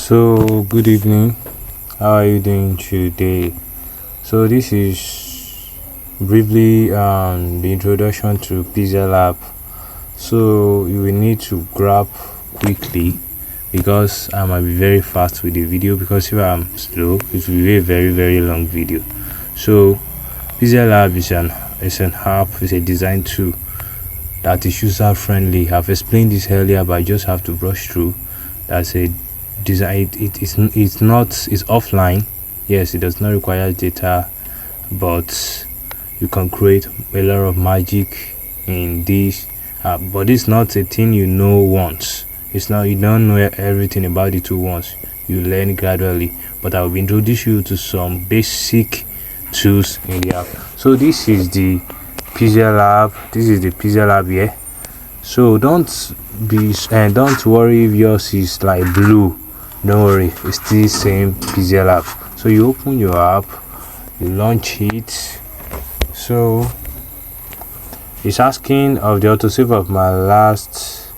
So good evening. How are you doing today? So this is briefly the introduction to Pixellab. So you will need to grab quickly because I might be very fast with the video, because if I'm slow it will be a very long video. So Pixellab is an app, is a design tool that is user friendly. I've explained this earlier, but I just have to brush through. That's a design. It's offline. Yes, it does not require data, but you can create a lot of magic in this app. But it's not a thing you know once. It's not, you don't know everything about it once. You learn gradually, but I will introduce you to some basic tools in the app. So this is the Pixellab here. So don't worry if yours is like blue. Don't worry, it's still same Pixellab. So you open your app, you launch it. So it's asking of the autosave of my last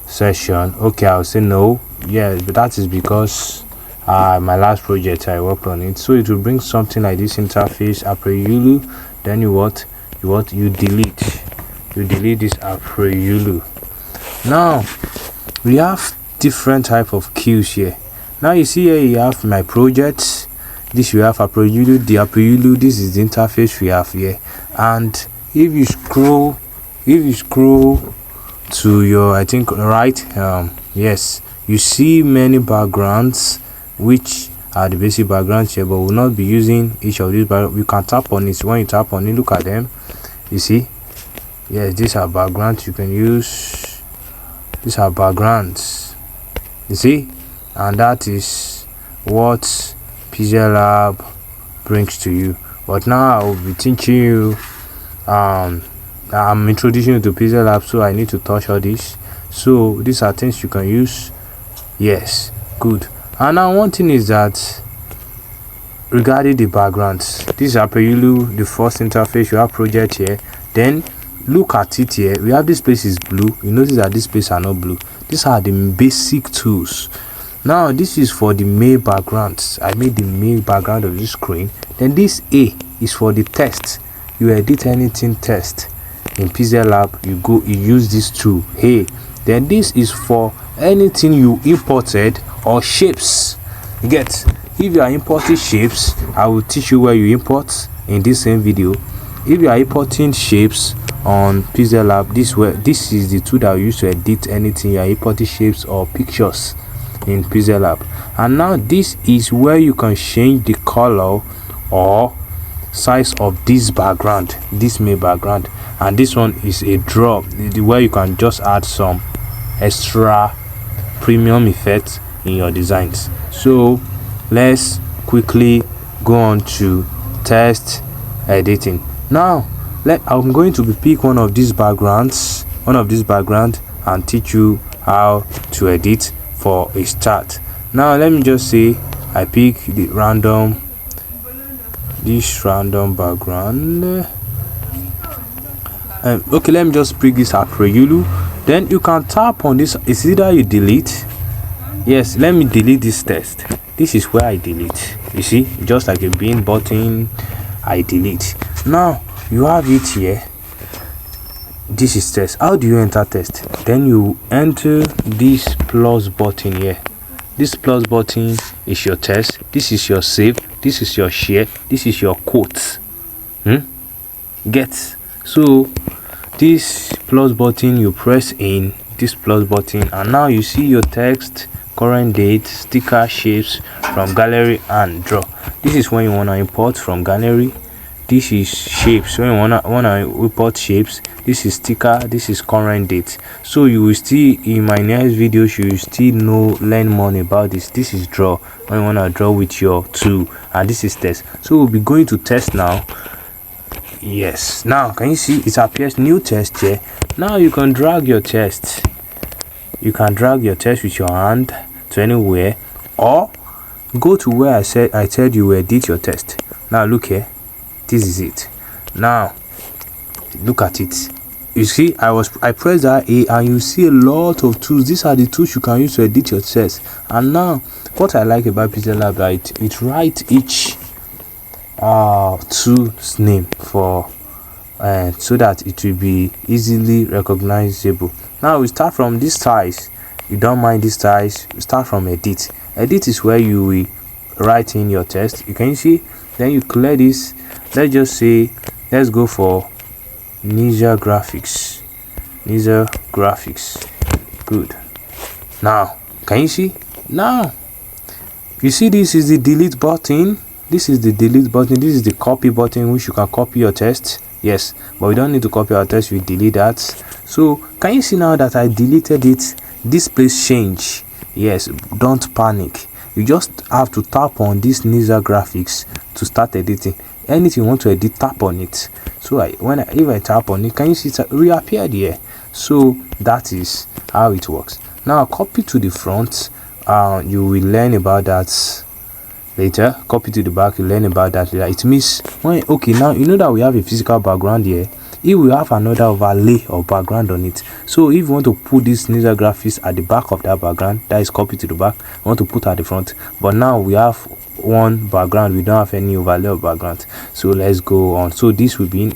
session. Okay, I'll say no. Yes, but that is because my last project I worked on it. So it will bring something like this interface, April. Then you delete this April. Now we have different type of queues here. Now you see here you have my projects. This you have April, the April. This is the interface we have here. And if you scroll to your, I think, right, yes, you see many backgrounds, which are the basic backgrounds here, but we'll not be using each of these. But you can tap on it. When you tap on it, look at them. You see, yes, these are backgrounds you can use. These are backgrounds, you see, and that is what Pixellab brings to you. But now I will be teaching you, I'm introducing you to Pixellab, so I need to touch all this. So these are things you can use. Yes, good. And now one thing is that regarding the backgrounds, this is April, the first interface. You have project here. Then look at it here. We have this place is blue. You notice that this place are not blue. These are the basic tools. Now this is for the main backgrounds. I made the main background of this screen. Then this A is for the text. You edit anything text in Pixellab, you use this tool. Hey, then this is for anything you imported or shapes. You get, if you are importing shapes, I will teach you where you import in this same video. If you are importing shapes on Pixellab, this is the tool that we use to edit anything you are importing, shapes or pictures in Pixellab. And now this is where you can change the color or size of this background, this main background. And this one is a draw, where you can just add some extra premium effects in your designs. So let's quickly go on to test editing. Now I'm going to pick one of these backgrounds and teach you how to edit for a start. Now let me just say I pick this random background. Okay, let me just pick this April. Then you can tap on this. It's either you delete. Yes, let me delete this text. This is where I delete. You see, just like a bin button, I delete. Now you have it here. This is text. How do you enter text? Then you enter this plus button here. This plus button is your text. This is your save. This is your share. This is your quote. Get. So this plus button, you press in this plus button, and now you see your text, current date, sticker, shapes from gallery and draw. This is when you want to import from gallery. This is shapes when you wanna import shapes. This is sticker. This is current date. So you will still, in my next videos, you will still learn more about this. This is draw when you wanna draw with your tool, and this is test. So we'll be going to test now. Yes, now can you see it appears new test here. Now you can drag your test. You can drag your test with your hand to anywhere, or go to where I said you will edit your test. Now look here, this is it. Now look at it. you see, I press that A, and you see a lot of tools. These are the tools you can use to edit your text. And now what I like about Pixellab, right, it writes each tool's name for so that it will be easily recognizable. Now we start from this size. You don't mind this size. We start from edit. Edit is where you will write in your text. You can see, then you clear this. Let's just say, let's go for Ninja Graphics. Good. Now can you see? Now you see, this is the delete button. This is the delete button. This is the copy button, which you can copy your text. Yes, but we don't need to copy our text. We delete that. So can you see now that I deleted it? This place change. Yes, don't panic. You just have to tap on this Ninja Graphics to start editing. Anything you want to edit, tap on it. So if I tap on it, can you see it reappeared here? So that is how it works. Now copy to the front. You will learn about that later. Copy to the back, you learn about that later. It means when, okay, now you know that we have a physical background here. If we have another overlay of background on it, so if you want to put this Ninja Graphics at the back of that background, that is copy to the back. I want to put at the front, but now we have one background, we don't have any overlay of background. So let's go on. So this will be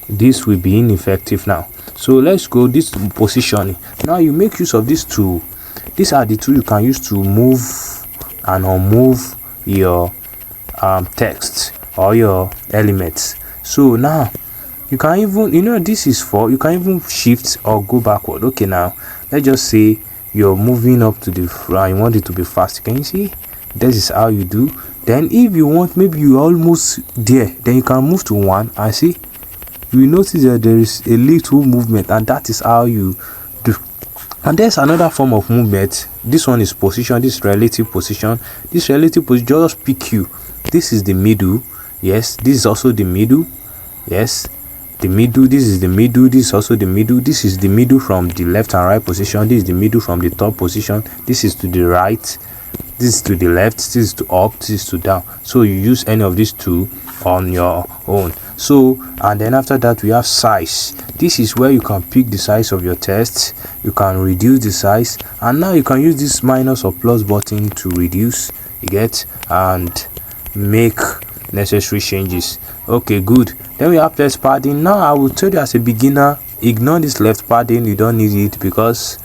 ineffective now. So let's go this positioning. Now you make use of this tool. These are the tools you can use to move and unmove your text or your elements. So now you can even, you know, this is for, you can even shift or go backward. Okay, now let's just say you're moving up to the front, you want it to be fast. Can you see? This is how you do. Then if you want, maybe you almost there, then you can move to 1 and see, you will notice that there is a little movement, and that is how you do. And there's another form of movement. This one is position. This is relative position. This relative position, just pick you. This is the middle. Yes, this is also the middle. Yes, the middle. This is the middle. This is also the middle. This is the middle from the left and right position. This is the middle from the top position. This is to the right. This is to the left. This is to up. This is to down. So you use any of these two on your own. So, and then after that we have size. This is where you can pick the size of your text. You can reduce the size, and now you can use this minus or plus button to reduce, you get, and make necessary changes. Okay, good. Then we have text padding. Now I will tell you, as a beginner, ignore this left padding. You don't need it because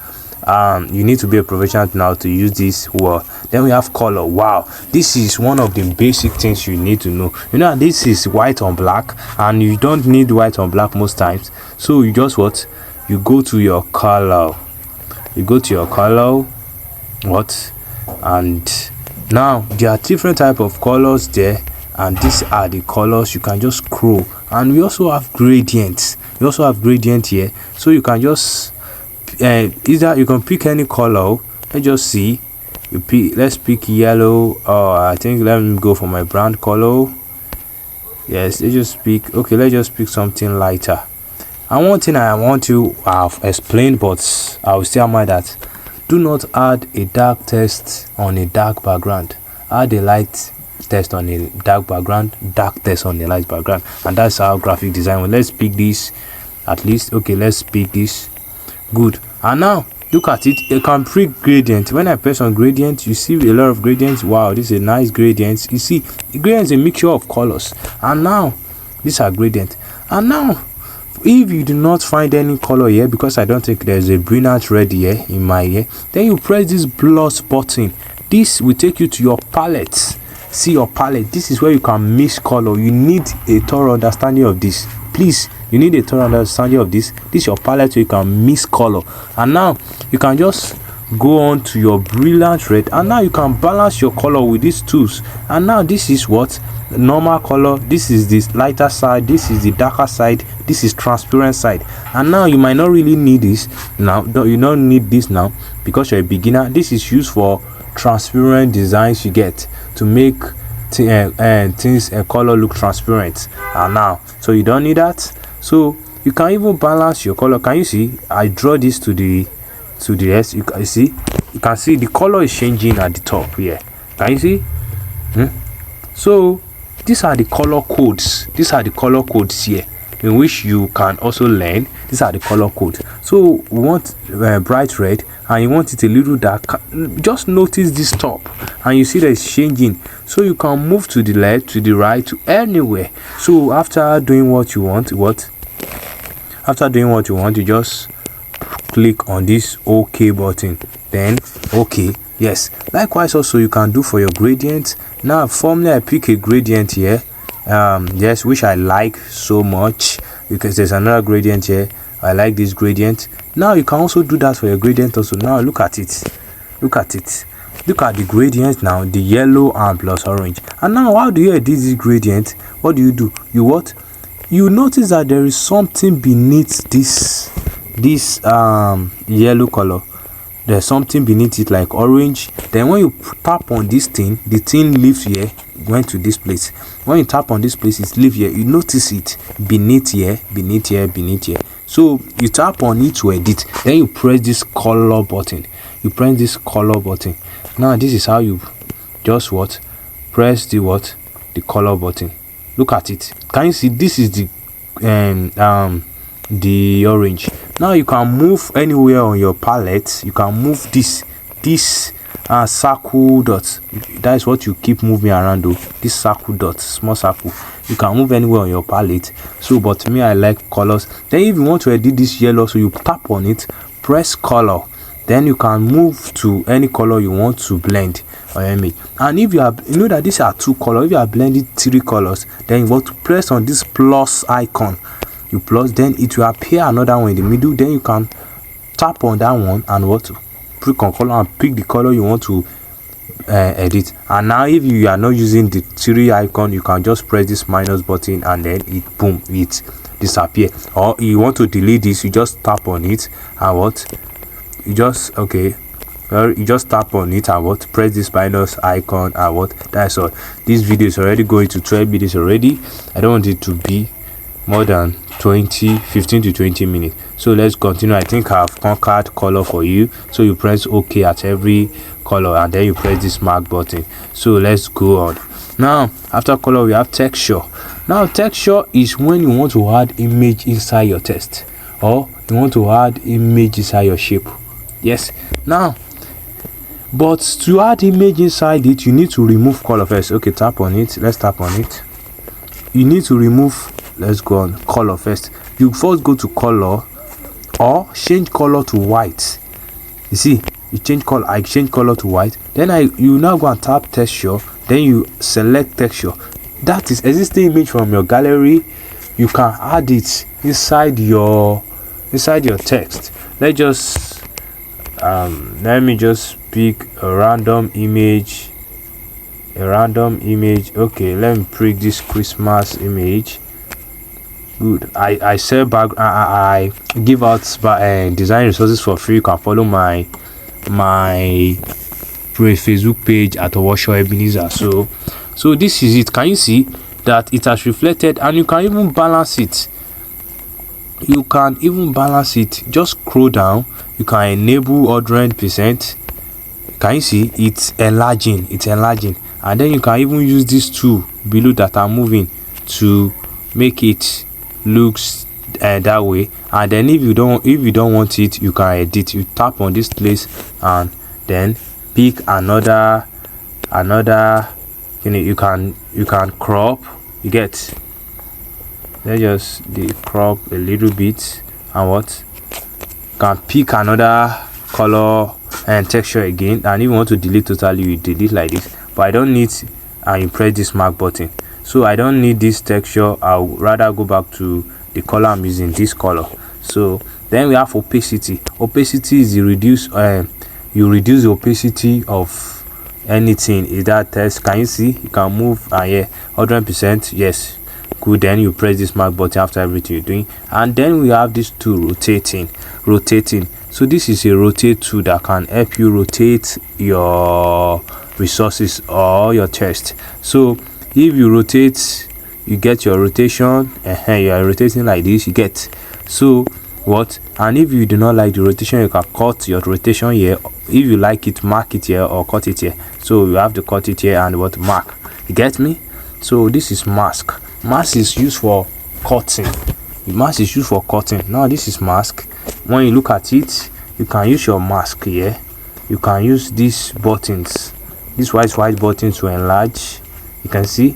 you need to be a professional now to use this word. Then we have color. Wow, this is one of the basic things you need to know. You know, this is white on black, and you don't need white on black most times. So you just what, you go to your color, and now there are different type of colors there, and these are the colors. You can just scroll, and we also have gradients. Here, so you can just either you can pick any color. Let's just see, let's pick yellow. I think let me go for my brand color. Yes, let's just pick something lighter. And one thing I want to have explained, but I will still mind that, do not add a dark text on a dark background. Add a light text on a dark background, dark text on a light background, and that's how graphic design. Well, let's pick this at least. Okay, let's pick this. Good. And now look at it. You can pick gradient. When I press on gradient, you see a lot of gradients. Wow, this is a nice gradient. You see, gradient is a mixture of colors, and now these are gradient. And now if you do not find any color here, because I don't think there's a brilliant red here in my ear, then you press this plus button. This will take you to your palette. See your palette. This is where you can mix color. You need a thorough understanding of this. Please, you need a thorough understanding of this. This is your palette, so you can mix color. And now you can just go on to your brilliant red, and now you can balance your color with these tools. And now this is what normal color, this is this lighter side, this is the darker side, this is transparent side. And now you might not really need this now. You don't need this now because you're a beginner. This is used for transparent designs, you get, to make things color look transparent. And now, so you don't need that. So you can even balance your color. Can you see? I draw this to the S. You can see the color is changing at the top here. Can you see? So these are the color codes. These are the color codes here. in which you can also learn. These are the color codes. So we want bright red, and you want it a little dark. Just notice this top, and you see that it's changing. So you can move to the left, to the right, to anywhere. So after doing what you want, you just click on this OK button, then OK. Yes, likewise also you can do for your gradient. Now formally I pick a gradient here, yes, which I like so much, because there's another gradient here. I like this gradient. Now you can also do that for your gradient also. Now look at it, look at the gradient now, the yellow and plus orange. And now how do you edit this gradient? What do? You notice that there is something beneath this yellow color. There's something beneath it like orange. Then when you tap on this thing, the thing leaves here, went to this place. When you tap on this place, it leaves here. You notice it beneath here. So you tap on it to edit, then you press this color button. Now this is how you just press the color button. Look at it. Can you see? This is the orange. Now you can move anywhere on your palette. You can move this circle dot. That is what you keep moving around though. This circle dot, small circle. You can move anywhere on your palette. So but me, I like colors. Then if you want to edit this yellow, so you tap on it, press color, then you can move to any color you want to blend or image. And if you know that these are two colors, if you are blending 3 colors, then you want to press on this plus icon. You plus, then it will appear another one in the middle. Then you can tap on that one and click on color and pick the color you want to edit. And now if you are not using the 3 icon, you can just press this minus button, and then it disappear. Or you want to delete this, you just tap on it and you just tap on it and press this minus icon, and that's all. This video is already going to 12 minutes already. I don't want it to be more than 15 to 20 minutes. So let's continue. I think I've conquered color for you. So you press OK at every color, and then you press this mark button. So let's go on. Now after color, we have texture. Now texture is when you want to add image inside your text, or you want to add image inside your shape. Yes. Now but to add image inside it, you need to remove color first. Okay, tap on it. Let's tap on it. You need to remove, let's go on color first. You first go to color, or change color to white. You see, you change color. I change color to white. Then you now go and tap texture. Then you select texture. That is existing image from your gallery. You can add it inside your text. Let me just pick a random image. Okay, let me pick this Christmas image. Good. I sell back. I give out design resources for free. You can follow my Facebook page at Workshop Ebenezer. So this is it. Can you see that it has reflected? And you can even balance it. Just scroll down. You can enable 100%. Can you see it's enlarging? And then you can even use these two below that are moving to make it looks that way. And then if you don't want it, you can edit. You tap on this place and then pick another you can crop. You get, let's just crop a little bit, and can pick another color and texture again. And if you want to delete totally, you delete like this. But I don't need, and you press this mark button. So I don't need this texture. I'll rather go back to the color I'm using, this color. So then we have opacity. Opacity is you reduce the opacity of anything. Is that text? Can you see? You can move yeah, 100%. Yes, good. Then you press this mark button after everything you're doing. And then we have this tool, rotating. So this is a rotate tool that can help you rotate your resources or your text. So if you rotate, you get your rotation. You are rotating like this, you get. So and if you do not like the rotation, you can cut your rotation here. If you like it, mark it here or cut it here. So you have to cut it here and mark. You get me? So this is mask. Mask is used for cutting. The mask is used for cutting. Now this is mask. When you look at it, you can use your mask here. You can use these buttons, these white buttons, to enlarge. You can see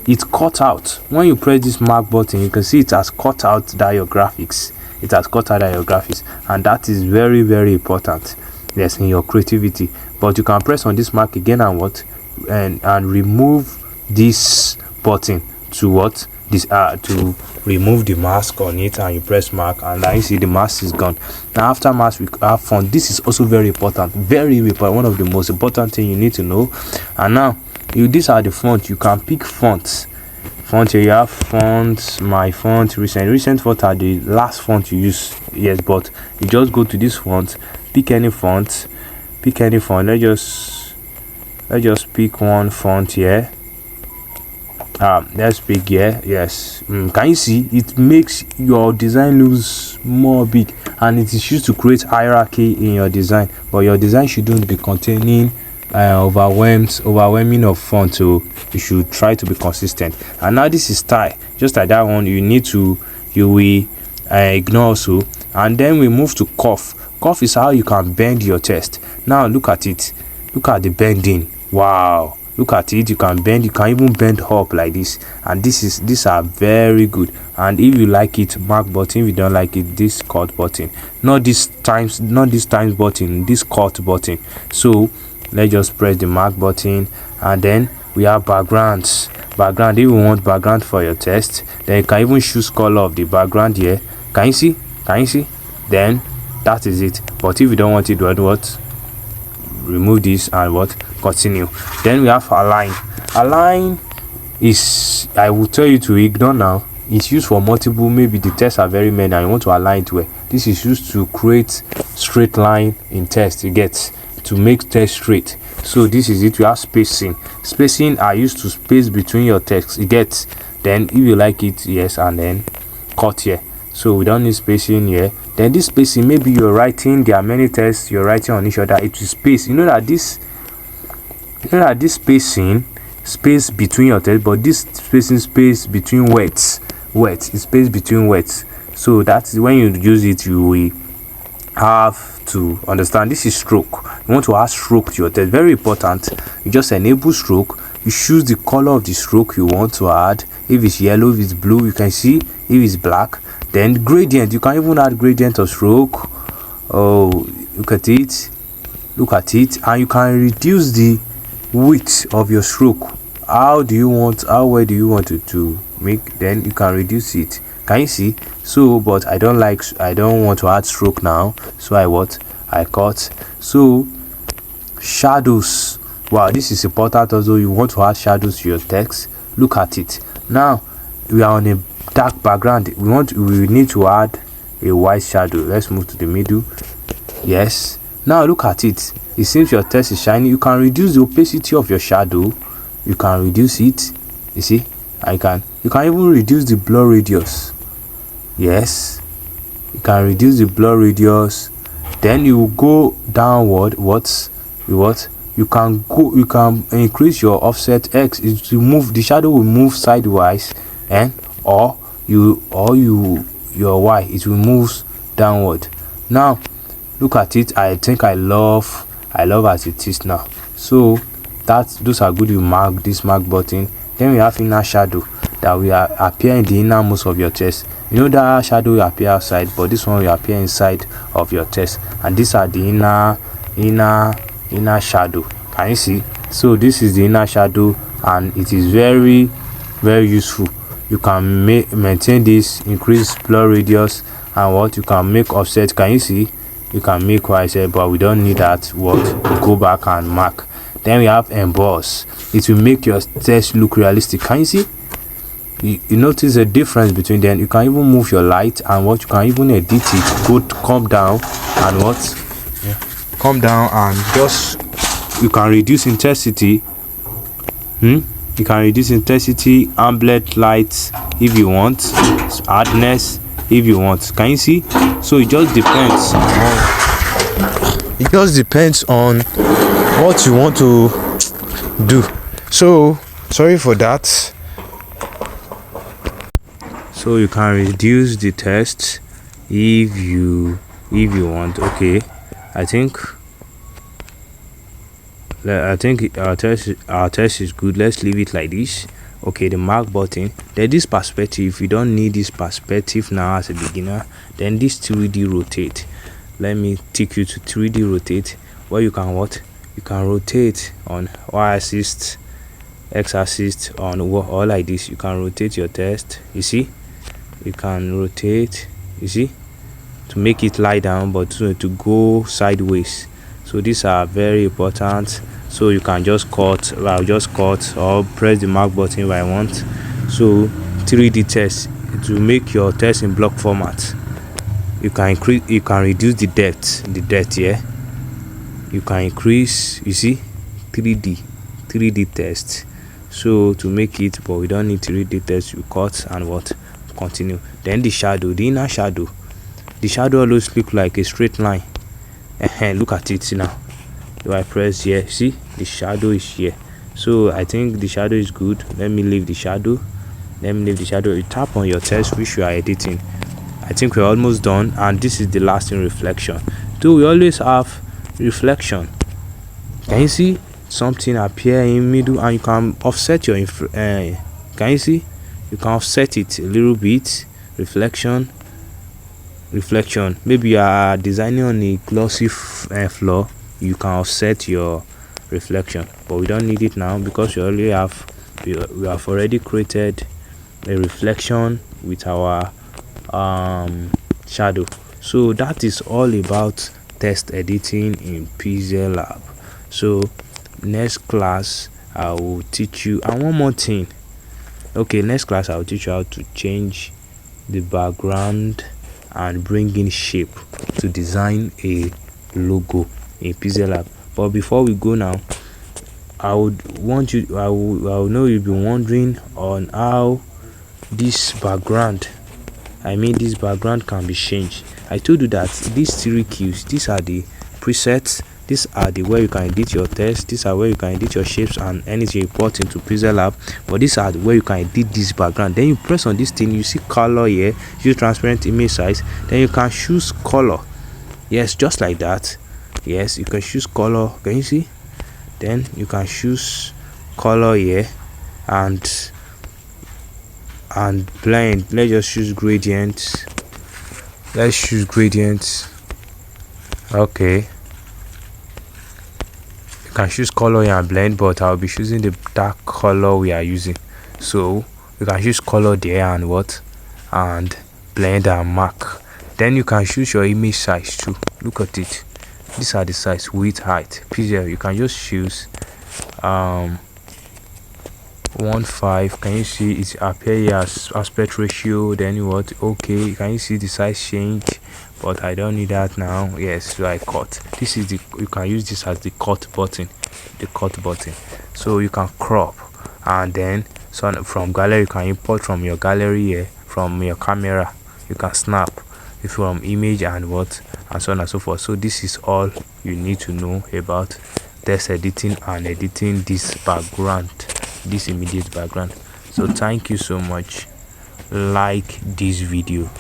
it cut out. When you press this mark button, you can see it has cut out that your graphics. It has cut out your graphics, and that is very, very important, yes, in your creativity. But you can press on this mark again and what, and remove this button to what, this to remove the mask on it, and you press mark, and now you see the mask is gone. Now after mask, we have font. This is also very important, very important, one of the most important thing you need to know. And now these are the fonts. You can pick fonts. Font here, you have fonts, my font, recent font are the last font you use, yes, but you just go to this font, pick any font. Let's just pick one font here. Let's pick here, yes. Can you see it makes your design looks more big, and it is used to create hierarchy in your design, but your design shouldn't be containing overwhelming of font, so you should try to be consistent. And now this is style, just like that one. You will ignore also. And then we move to curve. Curve is how you can bend your text. Now look at it, look at the bending. Wow, look at it. You can bend, you can even bend up like this, and these are very good. And if you like it, mark button. If you don't like it, this cut button. Not this times button, this cut button. So let's just press the mark button, and then we have backgrounds. Background, if you want background for your text, then you can even choose color of the background here. Can you see? Then that is it. But if you don't want it, what, remove this and what, continue. Then we have align. Align is, I will tell you to ignore now. It's used for multiple, maybe the text are very many and you want to align to it. This is used to create straight line in text, you get, to make text straight. So this is it. We have spacing. Spacing are used to space between your text, you get. Then if you like it, yes, and then cut here. So we don't need spacing here. Then this spacing, maybe you're writing, there are many texts you're writing on each other, it will space. You know that this spacing space between your text, but this spacing space between words is space between words. So that's when you use it, you will have to understand. This is stroke. You want to add stroke to your text, very important. You just enable stroke. You choose the color of the stroke you want to add. If it's yellow, if it's blue, you can see. If it's black, then gradient, you can even add gradient of stroke. Oh, look at it, and you can reduce the width of your stroke. How wide do you want it to make? Then you can reduce it. Can you see? So, but I don't want to add stroke now, so I cut. So shadows, wow, this is important. Also, you want to add shadows to your text. Look at it. Now we are on a dark background. We need to add a white shadow. Let's move to the middle. Yes, now look at it. It seems your text is shiny. You can reduce the opacity of your shadow. You can reduce it, you see. You can even reduce the blur radius. Yes, you can reduce the blur radius. Then you go downward. You can increase your offset X. It will move, the shadow will move sidewise, and or your Y, it will move downward. Now look at it. I think I love as it is now. So those are good. You mark this mark button. Then we have inner shadow that will appear in the innermost of your text. You know that shadow will appear outside, but this one will appear inside of your text, and these are the inner shadow. Can you see? So this is the inner shadow, and it is very, very useful. You can maintain this, increase blur radius, and you can make offset. Can you see? You can make what I said, but we don't need that. Go back and mark. Then we have emboss. It will make your text look realistic. Can you see? You notice a difference between them. You can even move your light, and you can even edit it. Come down and come down, and just you can reduce intensity. You can reduce intensity, ambient light if you want, hardness if you want. Can you see? So it just depends on what you want to do. So sorry for that. so you can reduce the text if you want. Okay, I think our test is good. Let's leave it like this. Okay, the mark button, then this perspective, you don't need this perspective now as a beginner. Then this 3D rotate, let me take you to 3D rotate, where you can you can rotate on y-axis, x-axis, on all like this. You can rotate your text, you see, you can rotate, you see, to make it lie down, but to go sideways. So these are very important. So you can just cut, I'll just cut or press the mark button if I want. So 3D text, to make your text in block format, you can reduce the depth here. You can increase, you see, 3D text. So to make it, but we don't need 3D text, you cut and continue. Then the shadow, the inner shadow, the shadow always look like a straight line. Look at it now. If I press here, see, the shadow is here. So I think the shadow is good. Let me leave the shadow. You tap on your text which you are editing. I think we're almost done, and this is the last in reflection. So we always have reflection. Can you see something appear in middle, and you can offset your can you see, you can offset it a little bit. Reflection, maybe you are designing on a glossy floor, you can offset your reflection, but we don't need it now because we have already created a reflection with our shadow. So that is all about text editing in Pixellab. So next class I will teach you, and one more thing. Okay, next class I will teach you how to change the background and bring in shape to design a logo in Pixellab. But before we go now, I would know you've been wondering on how this background, this background can be changed. I told you that these 3 keys, these are the presets, these are the where you can edit your text, these are where you can edit your shapes and anything you put into Pixellab. But these are where you can edit this background. Then you press on this thing, you see color here, use transparent image size, then you can choose color. Yes, just like that. Yes, you can choose color. Can you see? Then you can choose color here and blend. Let's just choose gradient. Let's choose gradient. Okay, you can choose color here and blend, but I'll be choosing the dark color we are using. So you can choose color there and blend and mark. Then you can choose your image size too. Look at it, these are the size, width, height. Pixel, you can just choose 1.5. Can you see it appear here as aspect ratio? Then okay, can you see the size change? But I don't need that now. Yes, so I cut. This is you can use this as the cut button. So you can crop, and then from gallery you can import from your gallery here, from your camera you can snap it from image and so on and so forth. So this is all you need to know about text editing and editing this background, this immediate background. So thank you so much. Like this video.